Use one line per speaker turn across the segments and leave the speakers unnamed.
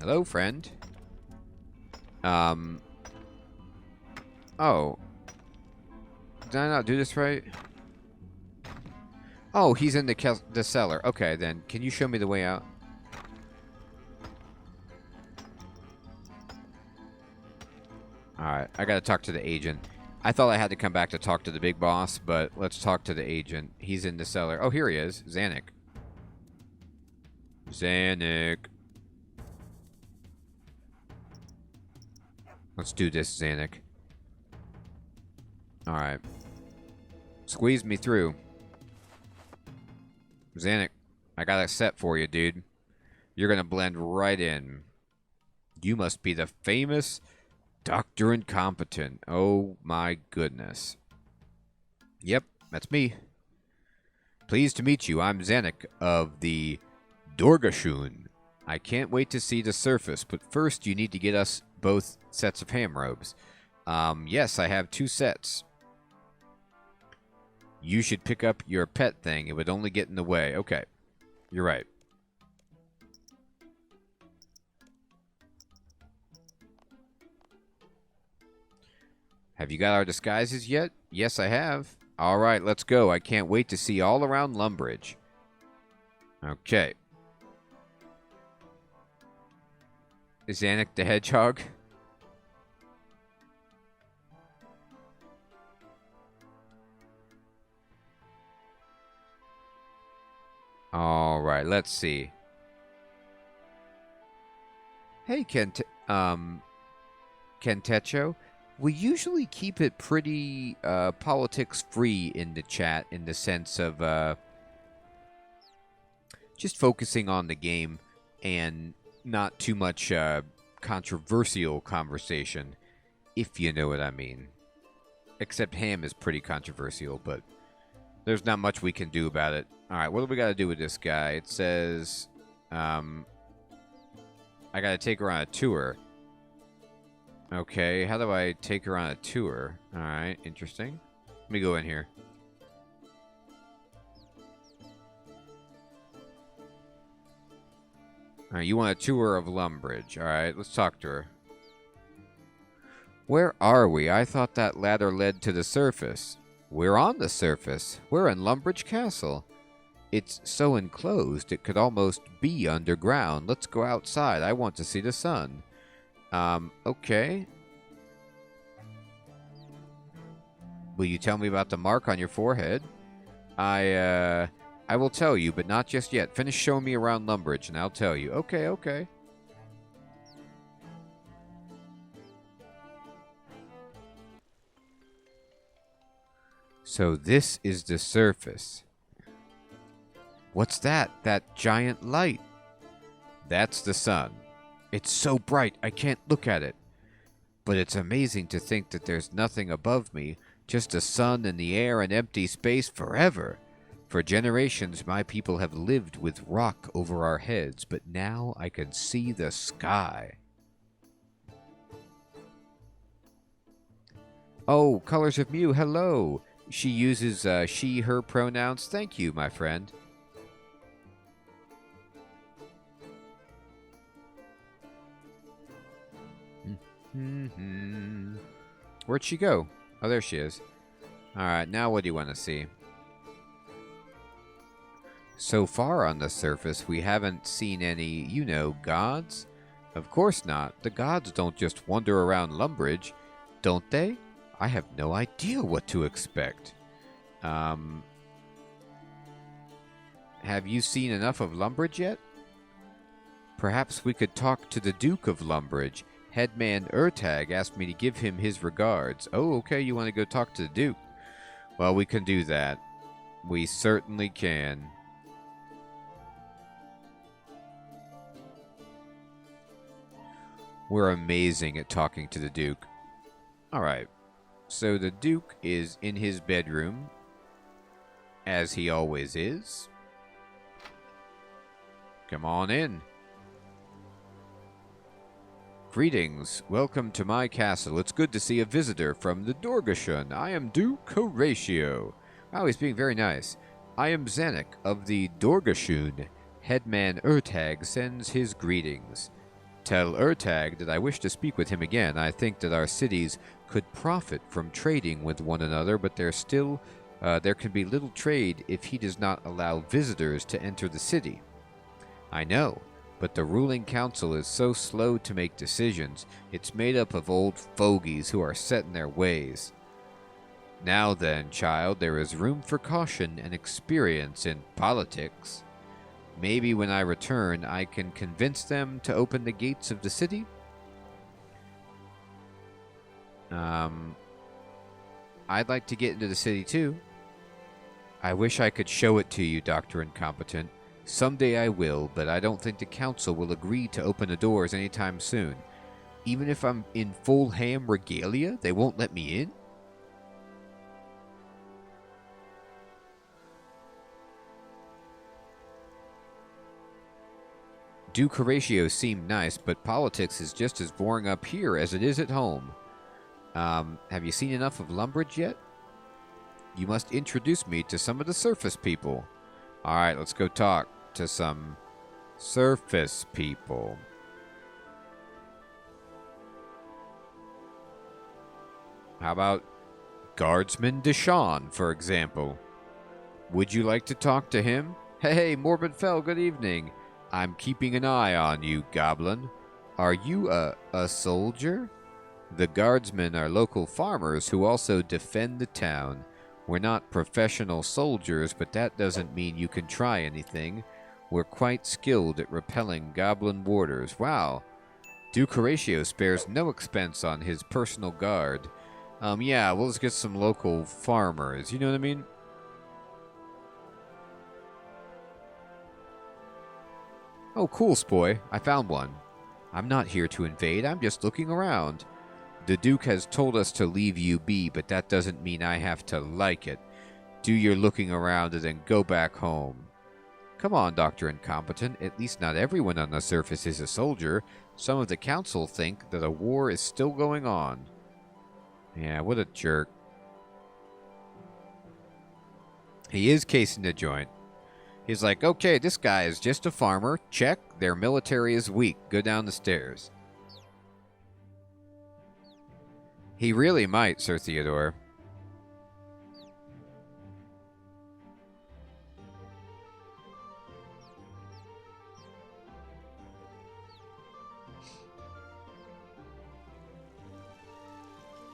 Hello, friend. Oh. Did I not do this right? Oh, he's in the cellar. Okay, then. Can you show me the way out? Alright, I gotta talk to the agent. I thought I had to come back to talk to the big boss, but let's talk to the agent. He's in the cellar. Oh, here he is. Zanik. Zanik. Let's do this, Zanik. Alright. Squeeze me through. Zanik, I got a set for you, dude. You're gonna blend right in. You must be the famous Dr. Incompetent. Oh my goodness. Yep, that's me. Pleased to meet you. I'm Zanik of the Dorgeshuun. I can't wait to see the surface, but first you need to get us both sets of ham robes. Yes, I have 2 sets. You should pick up your pet thing. It would only get in the way. Okay, you're right. Have you got our disguises yet? Yes, I have. All right, let's go. I can't wait to see all around Lumbridge. Okay. Is Zanik the Hedgehog? All right, let's see. Hey, Kentecho. We usually keep it pretty politics free in the chat, in the sense of just focusing on the game and not too much controversial conversation, if you know what I mean. Except ham is pretty controversial, but there's not much we can do about it. Alright, what do we got to do with this guy? It says, I got to take her on a tour. Okay, how do I take her on a tour? Alright, interesting. Let me go in here. Alright, you want a tour of Lumbridge. Alright, let's talk to her. Where are we? I thought that ladder led to the surface. We're on the surface. We're in Lumbridge Castle. It's so enclosed it could almost be underground. Let's go outside. I want to see the sun. Okay. Will you tell me about the mark on your forehead? I will tell you, but not just yet. Finish showing me around Lumbridge, and I'll tell you. Okay, okay. So this is the surface. What's that? That giant light. That's the sun. It's so bright, I can't look at it. But it's amazing to think that there's nothing above me, just the sun and the air and empty space forever. For generations, my people have lived with rock over our heads, but now I can see the sky. Oh, Colors of Mew, hello. She uses she, her pronouns. Thank you, my friend. Where'd she go? Oh, there she is. Alright, now what do you want to see? So far on the surface, we haven't seen any, gods? Of course not. The gods don't just wander around Lumbridge, don't they? I have no idea what to expect. Have you seen enough of Lumbridge yet? Perhaps we could talk to the Duke of Lumbridge. Headman Ertag asked me to give him his regards. Oh, okay, you want to go talk to the Duke? Well, we can do that. We certainly can. We're amazing at talking to the Duke. Alright, so the Duke is in his bedroom, as he always is. Come on in. Greetings. Welcome to my castle. It's good to see a visitor from the Dorgeshuun. I am Duke Horatio. Wow, he's being very nice. I am Zanik of the Dorgeshuun. Headman Ertag sends his greetings. Tell Urtag that I wish to speak with him again. I think that our cities could profit from trading with one another, but there can be little trade if he does not allow visitors to enter the city. I know, but the ruling council is so slow to make decisions. It's made up of old fogies who are set in their ways. Now then, child, there is room for caution and experience in politics. Maybe when I return, I can convince them to open the gates of the city? I'd like to get into the city too. I wish I could show it to you, Dr. Incompetent. Someday I will, but I don't think the council will agree to open the doors anytime soon. Even if I'm in full ham regalia, they won't let me in? Duke Horatio seemed nice, but politics is just as boring up here as it is at home. Have you seen enough of Lumbridge yet? You must introduce me to some of the surface people. Alright, let's go talk to some surface people. How about Guardsman Deshawn, for example? Would you like to talk to him? Hey, Morbid Fell, good evening. I'm keeping an eye on you, Goblin. Are you a soldier? The guardsmen are local farmers who also defend the town. We're not professional soldiers, but that doesn't mean you can try anything. We're quite skilled at repelling goblin warders. Wow. Duke Horatio spares no expense on his personal guard. Yeah, we'll just get some local farmers. You know what I mean? Oh, cool, Spoy. I found one. I'm not here to invade. I'm just looking around. The Duke has told us to leave you be, but that doesn't mean I have to like it. Do your looking around and then go back home. Come on, Dr. Incompetent. At least not everyone on the surface is a soldier. Some of the council think that a war is still going on. Yeah, what a jerk. He is casing the joint. He's like, okay, this guy is just a farmer. Check. Their military is weak. Go down the stairs. He really might, Sir Theodore.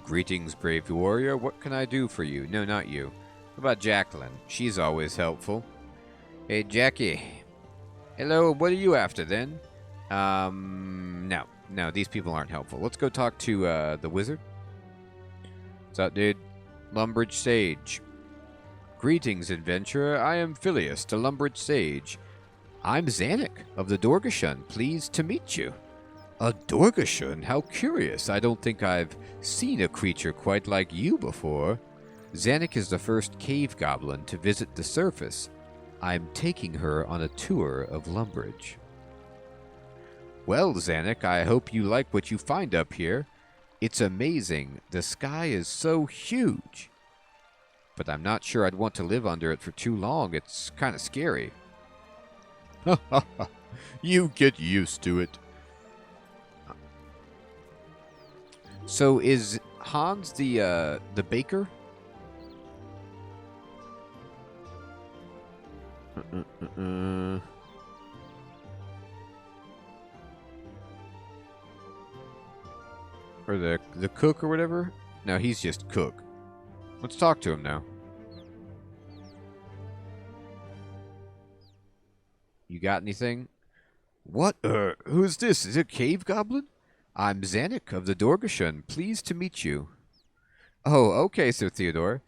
Greetings, brave warrior. What can I do for you? No, not you. What about Jacqueline? She's always helpful. Hey, Jackie. Hello, what are you after, then? No, these people aren't helpful. Let's go talk to, the wizard. What's up, dude? Lumbridge Sage. Greetings, adventurer. I am Phileas, the Lumbridge Sage. I'm Zanik of the Dorgeshuun. Pleased to meet you. A Dorgeshuun? How curious. I don't think I've seen a creature quite like you before. Zanik is the first cave goblin to visit the surface. I'm taking her on a tour of Lumbridge. Well, Zanik, I hope you like what you find up here. It's amazing. The sky is so huge. But I'm not sure I'd want to live under it for too long. It's kind of scary. You get used to it. So is Hans the baker? Or the cook or whatever? No, he's just cook. Let's talk to him now. You got anything? What? Who's this? Is it a cave goblin? I'm Zanik of the Dorgeshuun. Pleased to meet you. Oh, okay, Sir Theodore.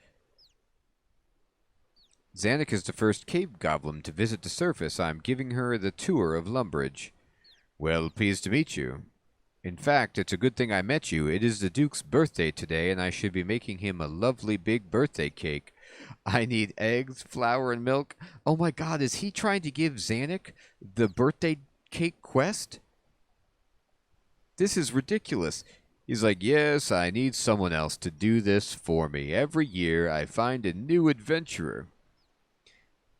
Zanik is the first cave goblin to visit the surface. I'm giving her the tour of Lumbridge. Well, pleased to meet you. In fact, it's a good thing I met you. It is the Duke's birthday today, and I should be making him a lovely big birthday cake. I need eggs, flour, and milk. Oh my god, is he trying to give Zanik the birthday cake quest? This is ridiculous. He's like, yes, I need someone else to do this for me. Every year I find a new adventurer.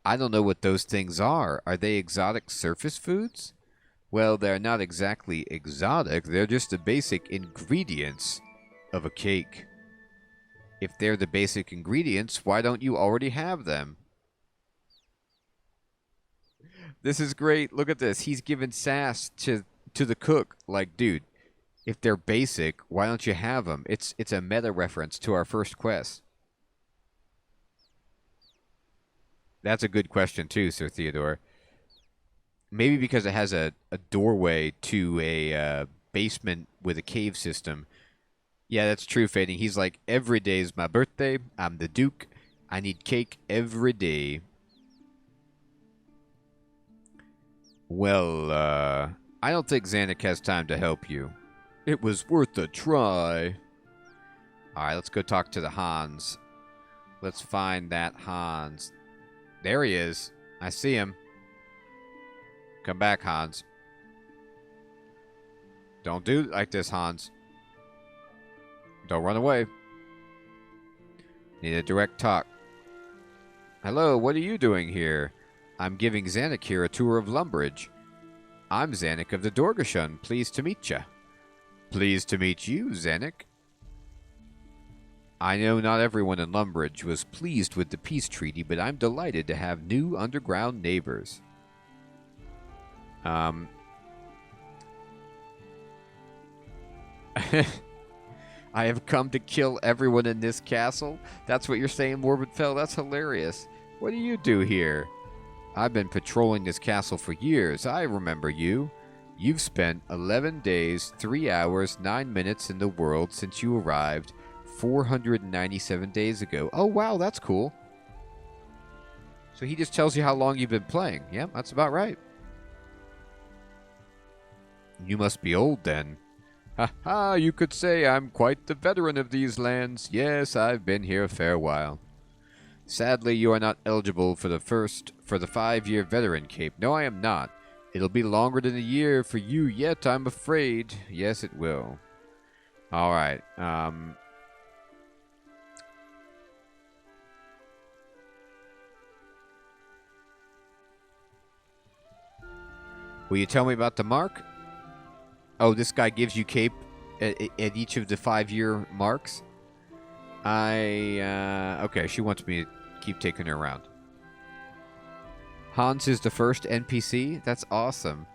I don't know what those things are. Are they exotic surface foods? Well, they're not exactly exotic. They're just the basic ingredients of a cake. If they're the basic ingredients, why don't you already have them? This is great. Look at this. He's giving sass to the cook. Like, dude, if they're basic, why don't you have them? It's a meta reference to our first quest. That's a good question too, Sir Theodore. Maybe because it has a doorway to a basement with a cave system. Yeah, that's true, Fading. He's like, every day's my birthday. I'm the Duke. I need cake every day. Well, I don't think Zanik has time to help you. It was worth a try. Alright, let's go talk to the Hans. Let's find that Hans. There he is. I see him. Come back, Hans. Don't do it like this, Hans. Don't run away. Need a direct talk. Hello, what are you doing here? I'm giving Zanik here a tour of Lumbridge. I'm Zanik of the Dorgeshuun. Pleased to meet ya. Pleased to meet you, Zanik. I know not everyone in Lumbridge was pleased with the peace treaty, but I'm delighted to have new underground neighbors. I have come to kill everyone in this castle? That's what you're saying, Morbidfell? That's hilarious. What do you do here? I've been patrolling this castle for years. I remember you. You've spent 11 days, 3 hours, 9 minutes in the world since you arrived 497 days ago. Oh, wow, that's cool. So he just tells you how long you've been playing. Yeah, that's about right. You must be old then. Ha ha, you could say I'm quite the veteran of these lands. Yes, I've been here a fair while. Sadly, you are not eligible for the 5-year veteran cape. No, I am not. It'll be longer than a year for you yet, I'm afraid. Yes, it will. Alright, will you tell me about the mark? Oh, this guy gives you cape at each of the 5-year marks? Okay, she wants me to keep taking her around. Hans is the first NPC? That's awesome.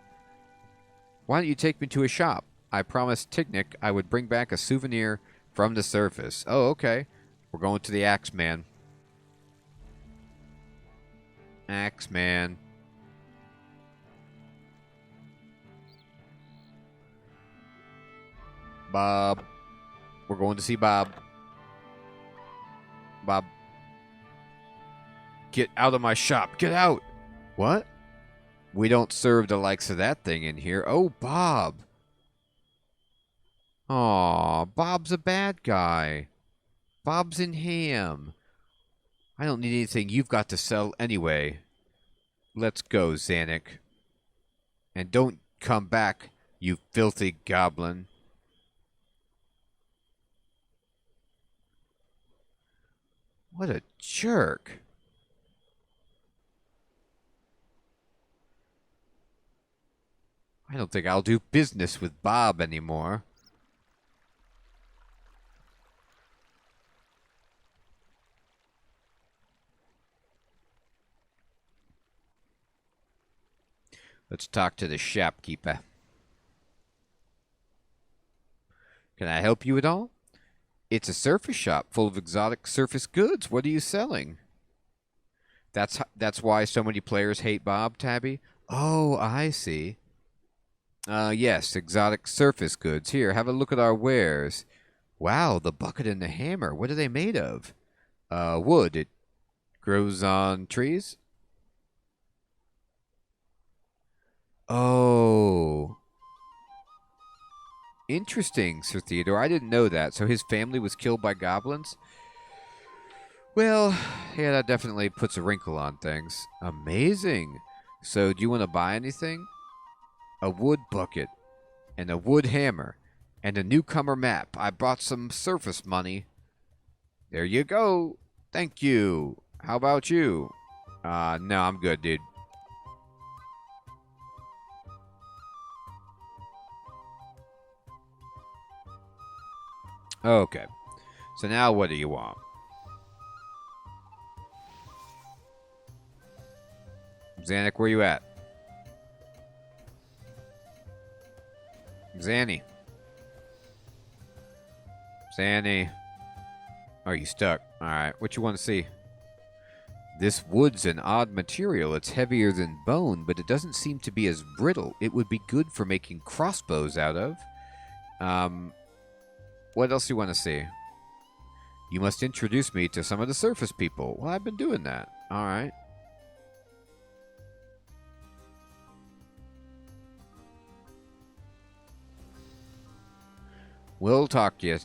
Why don't you take me to a shop? I promised Tignic I would bring back a souvenir from the surface. Oh, okay. We're going to the Axeman. Axeman. Bob. We're going to see Bob. Bob. Get out of my shop. Get out. What? We don't serve the likes of that thing in here. Oh, Bob. Aw, Bob's a bad guy. Bob's in ham. I don't need anything you've got to sell anyway. Let's go, Zanik. And don't come back, you filthy goblin. What a jerk. I don't think I'll do business with Bob anymore. Let's talk to the shopkeeper. Can I help you at all? It's a surface shop full of exotic surface goods. What are you selling? That's why so many players hate Bob, Tabby? Oh, I see. Yes, exotic surface goods. Here, have a look at our wares. Wow, the bucket and the hammer. What are they made of? Wood. It grows on trees? Oh. Interesting, Sir Theodore. I didn't know that. So his family was killed by goblins? Well, yeah, that definitely puts a wrinkle on things. Amazing. So, do you want to buy anything? A wood bucket, and a wood hammer, and a newcomer map. I brought some surface money. There you go. Thank you. How about you? No, I'm good, dude. Okay. So now what do you want? Zanik, where you at? Zanny. Zanny. Oh, you stuck. Alright, what you want to see? This wood's an odd material. It's heavier than bone, but it doesn't seem to be as brittle. It would be good for making crossbows out of. What else do you want to see? You must introduce me to some of the surface people. Well, I've been doing that. Alright. We'll talk to you.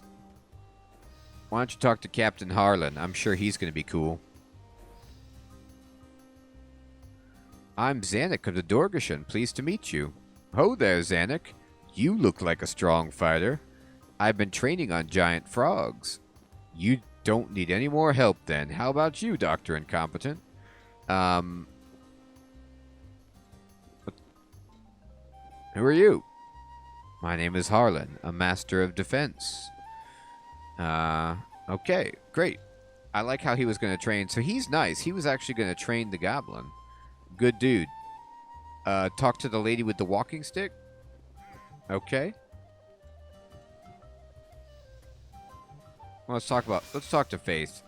Why don't you talk to Captain Harlan? I'm sure he's going to be cool. I'm Zanik of the Dorgeshuun. Pleased to meet you. Ho there, Zanik. You look like a strong fighter. I've been training on giant frogs. You don't need any more help then. How about you, Dr. Incompetent? Who are you? My name is Harlan, a master of defense. Okay, great. I like how he was going to train. So he's nice. He was actually going to train the goblin. Good dude. Talk to the lady with the walking stick? Okay. Well, let's talk to Faith.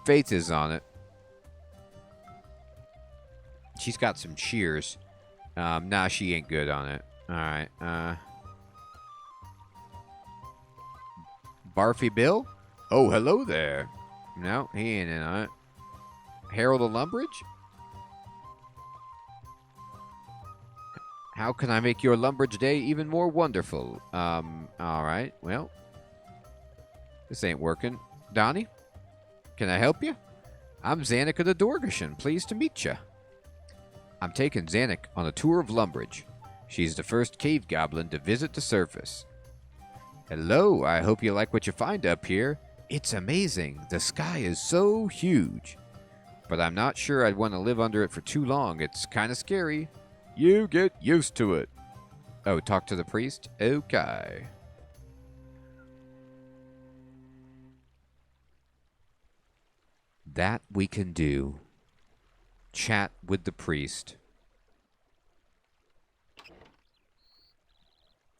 Faith is on it. She's got some shears. Nah, she ain't good on it. Alright, Barfy Bill? Oh, hello there. No, he ain't in on it. Harold of Lumbridge? How can I make your Lumbridge day even more wonderful? Alright, well. This ain't working. Donnie? Can I help you? I'm Zanik of the Dorgeshuun. Pleased to meet you. I'm taking Zanik on a tour of Lumbridge. She's the first cave goblin to visit the surface. Hello, I hope you like what you find up here. It's amazing. The sky is so huge. But I'm not sure I'd want to live under it for too long. It's kind of scary. You get used to it. Oh, talk to the priest? Okay. That we can do. Chat with the priest.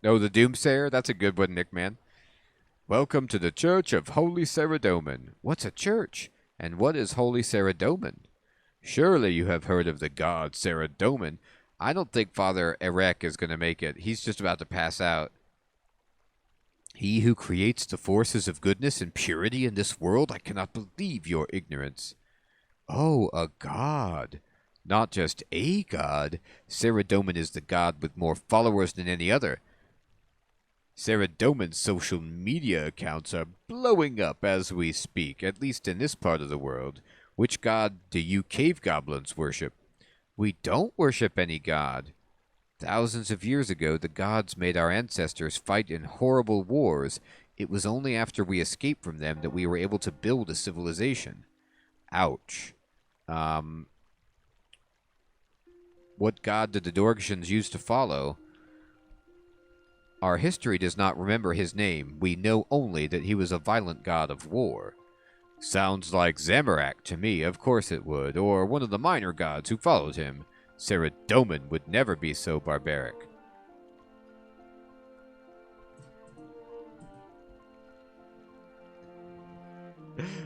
Oh, the Doomsayer? That's a good one, Nick, man. Welcome to the Church of Holy Sarah Doman. What's a church? And what is Holy Sarah Doman? Surely you have heard of the god Sarah Doman. I don't think Father Erek is going to make it. He's just about to pass out. He who creates the forces of goodness and purity in this world? I cannot believe your ignorance. Oh, a god. Not just a god. Sarah Doman is the god with more followers than any other. Sarah Doman's social media accounts are blowing up as we speak, at least in this part of the world. Which god do you cave goblins worship? We don't worship any god. Thousands of years ago, the gods made our ancestors fight in horrible wars. It was only after we escaped from them that we were able to build a civilization. Ouch. What god did the Dorgeshuns used to follow? Our history does not remember his name. We know only that he was a violent god of war. Sounds like Zamorak to me. Of course it would. Or one of the minor gods who followed him. Sarah Doman would never be so barbaric.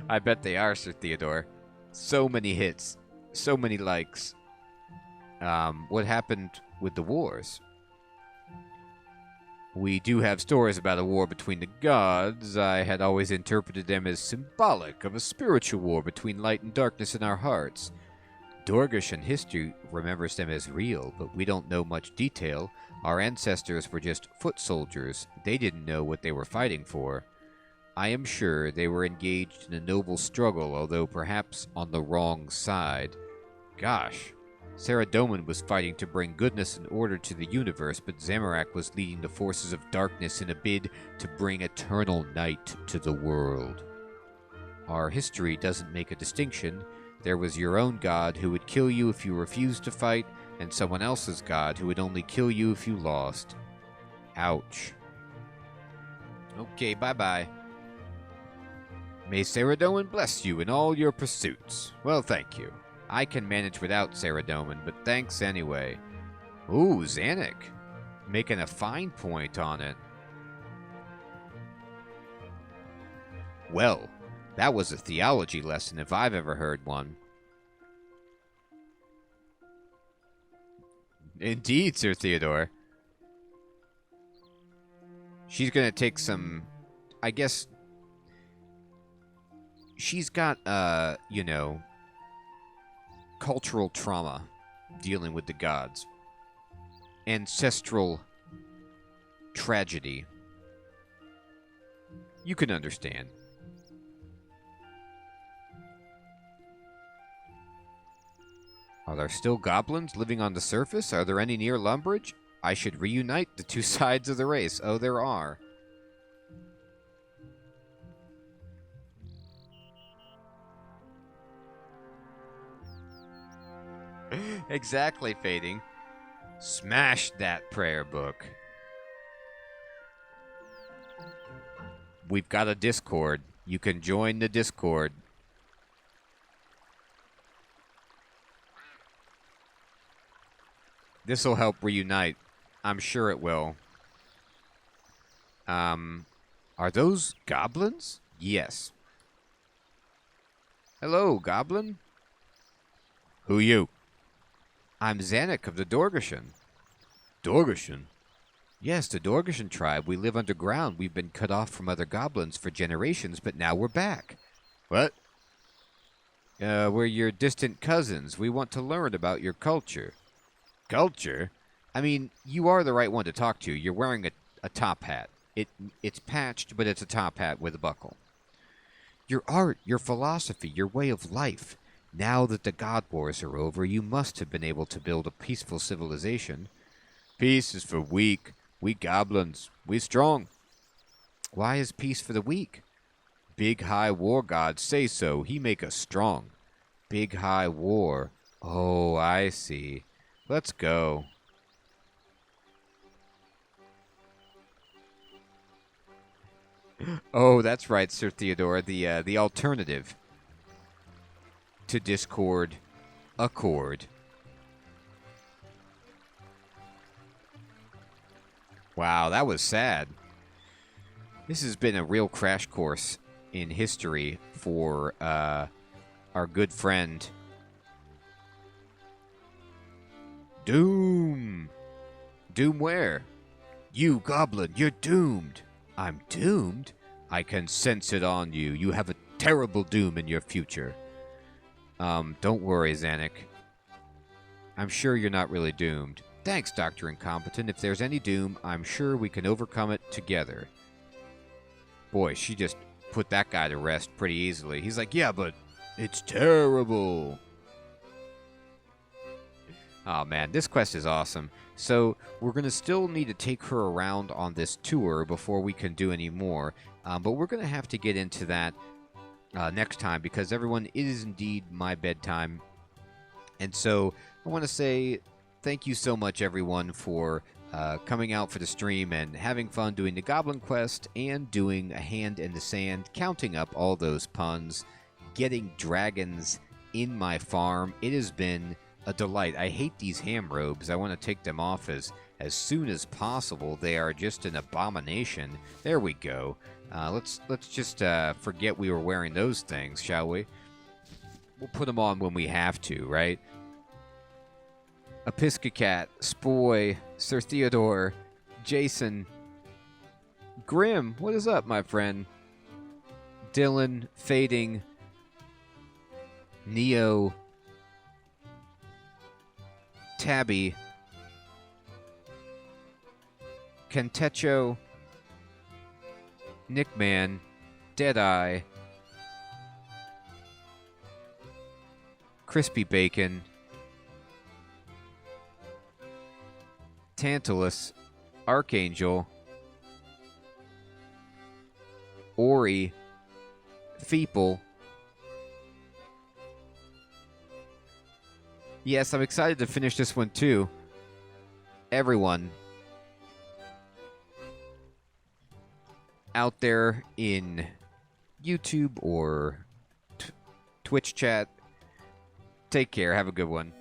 I bet they are, Sir Theodore. So many hits. So many likes. What happened with the wars? We do have stories about a war between the gods. I had always interpreted them as symbolic of a spiritual war between light and darkness in our hearts. Dorgeshuun history remembers them as real, but we don't know much detail. Our ancestors were just foot soldiers. They didn't know what they were fighting for. I am sure they were engaged in a noble struggle, although perhaps on the wrong side. Gosh. Sarah Doman was fighting to bring goodness and order to the universe, but Zamorak was leading the forces of darkness in a bid to bring eternal night to the world. Our history doesn't make a distinction. There was your own god who would kill you if you refused to fight, and someone else's god who would only kill you if you lost. Ouch. Okay, bye-bye. May Sarah Doman bless you in all your pursuits. Well, thank you. I can manage without Sarah Doman, but thanks anyway. Ooh, Zanik. Making a fine point on it. Well, that was a theology lesson if I've ever heard one. Indeed, Sir Theodore. She's gonna take some... I guess... She's got, you know... cultural trauma dealing with the gods. Ancestral tragedy. You can understand. Are there still goblins living on the surface? Are there any near Lumbridge? I should reunite the two sides of the race. Oh, there are. Exactly, Fading. Smash that prayer book. We've got a Discord. You can join the Discord. This'll help reunite. I'm sure it will. Are those goblins? Yes. Hello, goblin. Who you? I'm Zanik of the Dorgeshuun. Dorgeshuun? Yes, the Dorgeshuun tribe. We live underground. We've been cut off from other goblins for generations, but now we're back. What? We're your distant cousins. We want to learn about your culture. Culture? I mean, you are the right one to talk to. You're wearing a top hat. It's patched, but it's a top hat with a buckle. Your art, your philosophy, your way of life. Now that the God Wars are over, you must have been able to build a peaceful civilization. Peace is for weak. We goblins. We strong. Why is peace for the weak? Big High War gods say so. He make us strong. Big High War. Oh, I see. Let's go. Oh, that's right, Sir Theodore. The alternative to Discord, Accord. Wow, that was sad. This has been a real crash course in history for our good friend Doom. Doom where? You, goblin, you're doomed. I'm doomed? I can sense it on you. You have a terrible doom in your future. Don't worry, Zanik. I'm sure you're not really doomed. Thanks, Dr. Incompetent. If there's any doom, I'm sure we can overcome it together. Boy, she just put that guy to rest pretty easily. He's like, yeah, but it's terrible. Oh, man, this quest is awesome. So we're going to still need to take her around on this tour before we can do any more. But we're going to have to get into that next time because, everyone, it is indeed my bedtime. And so I want to say thank you so much, everyone, for coming out for the stream and having fun doing the Goblin Quest and doing a hand in the sand, counting up all those puns, getting dragons in my farm. It has been a delight. I hate these ham robes. I want to take them off as soon as possible. They are just an abomination. There we go. Let's just forget we were wearing those things, shall we? We'll put them on when we have to, right? Episcocat, Spoy, Sir Theodore, Jason, Grim, what is up, my friend? Dylan, Fading, Neo, Tabby, Kentecho, Nickman, Deadeye, Crispy Bacon, Tantalus, Archangel, Ori, Feeple. Yes, I'm excited to finish this one too. Everyone. out there in YouTube or Twitch chat. Take care. Have a good one.